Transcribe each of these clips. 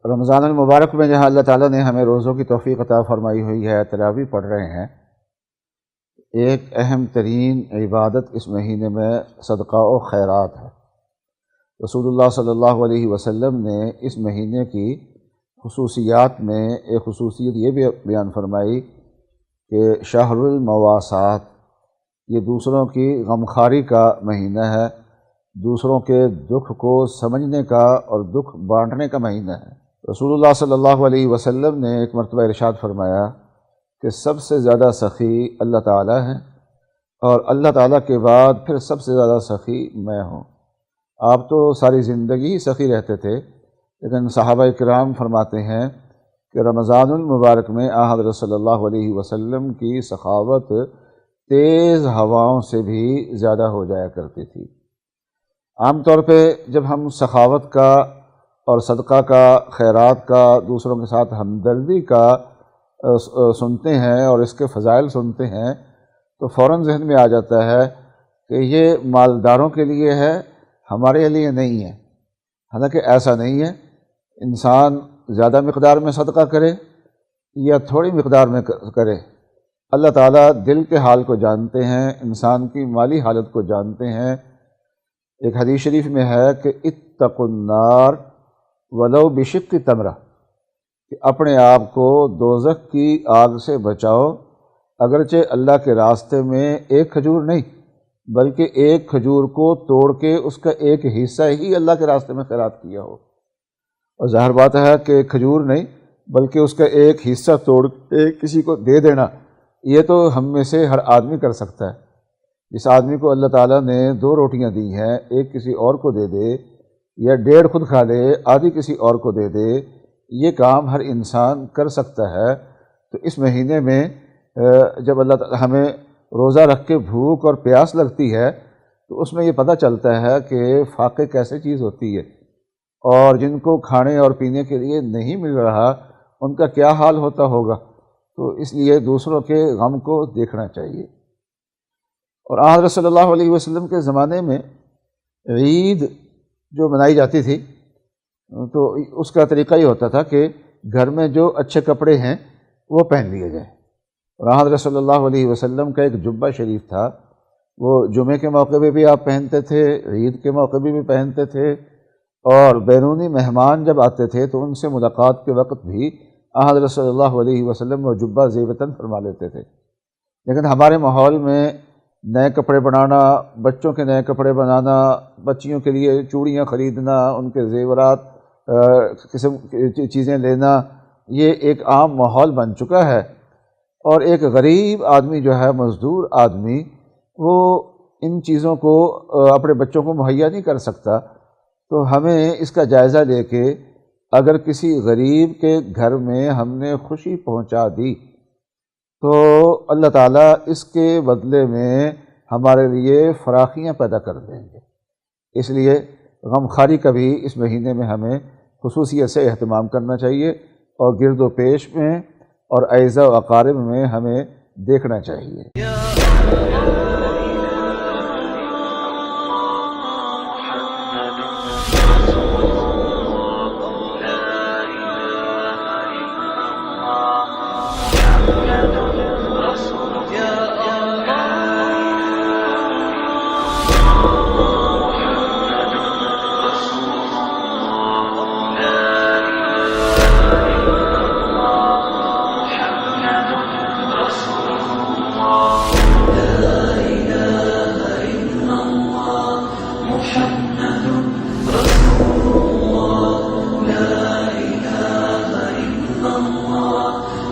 رمضان المبارک میں جہاں اللہ تعالیٰ نے ہمیں روزوں کی توفیق عطا فرمائی ہوئی ہے، تراویح پڑھ رہے ہیں، ایک اہم ترین عبادت اس مہینے میں صدقہ و خیرات ہے۔ رسول اللہ صلی اللہ علیہ وسلم نے اس مہینے کی خصوصیات میں ایک خصوصیت یہ بھی بیان فرمائی کہ شہر المواسات، یہ دوسروں کی غمخواری کا مہینہ ہے، دوسروں کے دکھ کو سمجھنے کا اور دکھ بانٹنے کا مہینہ ہے۔ رسول اللہ صلی اللہ علیہ وسلم نے ایک مرتبہ ارشاد فرمایا کہ سب سے زیادہ سخی اللہ تعالیٰ ہے، اور اللہ تعالیٰ کے بعد پھر سب سے زیادہ سخی میں ہوں۔ آپ تو ساری زندگی ہی سخی رہتے تھے، لیکن صحابہ کرام فرماتے ہیں کہ رمضان المبارک میں حضرت صلی اللہ علیہ وسلم کی سخاوت تیز ہواؤں سے بھی زیادہ ہو جایا کرتی تھی۔ عام طور پہ جب ہم سخاوت کا اور صدقہ کا، خیرات کا، دوسروں کے ساتھ ہمدردی کا سنتے ہیں اور اس کے فضائل سنتے ہیں تو فوراً ذہن میں آ جاتا ہے کہ یہ مالداروں کے لیے ہے، ہمارے لیے نہیں ہے۔ حالانکہ ایسا نہیں ہے، انسان زیادہ مقدار میں صدقہ کرے یا تھوڑی مقدار میں کرے، اللہ تعالیٰ دل کے حال کو جانتے ہیں، انسان کی مالی حالت کو جانتے ہیں۔ ایک حدیث شریف میں ہے کہ اتقوا النار ولو بشق تمرہ، کہ اپنے آپ کو دوزخ کی آگ سے بچاؤ، اگرچہ اللہ کے راستے میں ایک کھجور نہیں بلکہ ایک کھجور کو توڑ کے اس کا ایک حصہ ہی اللہ کے راستے میں خیرات کیا ہو۔ اور ظاہر بات ہے کہ کھجور نہیں بلکہ اس کا ایک حصہ توڑ کے کسی کو دے دینا، یہ تو ہم میں سے ہر آدمی کر سکتا ہے۔ جس آدمی کو اللہ تعالیٰ نے 2 روٹیاں دی ہیں، ایک کسی اور کو دے دے، یا 1.5 خود کھا لے، آدھی کسی اور کو دے دے، یہ کام ہر انسان کر سکتا ہے۔ تو اس مہینے میں جب اللہ تعالیٰ ہمیں روزہ رکھ کے بھوک اور پیاس لگتی ہے تو اس میں یہ پتہ چلتا ہے کہ فاقے کیسے چیز ہوتی ہے، اور جن کو کھانے اور پینے کے لیے نہیں مل رہا ان کا کیا حال ہوتا ہوگا۔ تو اس لیے دوسروں کے غم کو دیکھنا چاہیے۔ اور حضرت صلی اللہ علیہ وسلم کے زمانے میں عید جو منائی جاتی تھی تو اس کا طریقہ یہ ہوتا تھا کہ گھر میں جو اچھے کپڑے ہیں وہ پہن لیے جائیں۔ اور حضرت صلی اللہ علیہ وسلم کا ایک جبہ شریف تھا، وہ جمعے کے موقع پہ بھی آپ پہنتے تھے، عید کے موقع پہ بھی پہنتے تھے، اور بیرونی مہمان جب آتے تھے تو ان سے ملاقات کے وقت بھی حضرت صلی اللہ علیہ وسلم وہ جبہ زیبتاً فرما لیتے تھے۔ لیکن ہمارے ماحول میں نئے کپڑے بنانا، بچوں کے نئے کپڑے بنانا، بچیوں کے لیے چوڑیاں خریدنا، ان کے زیورات قسم کی چیزیں لینا، یہ ایک عام ماحول بن چکا ہے۔ اور ایک غریب آدمی جو ہے، مزدور آدمی، وہ ان چیزوں کو اپنے بچوں کو مہیا نہیں کر سکتا۔ تو ہمیں اس کا جائزہ لے کے اگر کسی غریب کے گھر میں ہم نے خوشی پہنچا دی تو اللہ تعالیٰ اس کے بدلے میں ہمارے لیے فراخیاں پیدا کر دیں گے۔ اس لیے غمخواری کا بھی اس مہینے میں ہمیں خصوصیت سے اہتمام کرنا چاہیے، اور گرد و پیش میں اور اعزاء و اقارب میں ہمیں دیکھنا چاہیے۔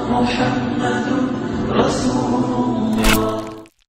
محمد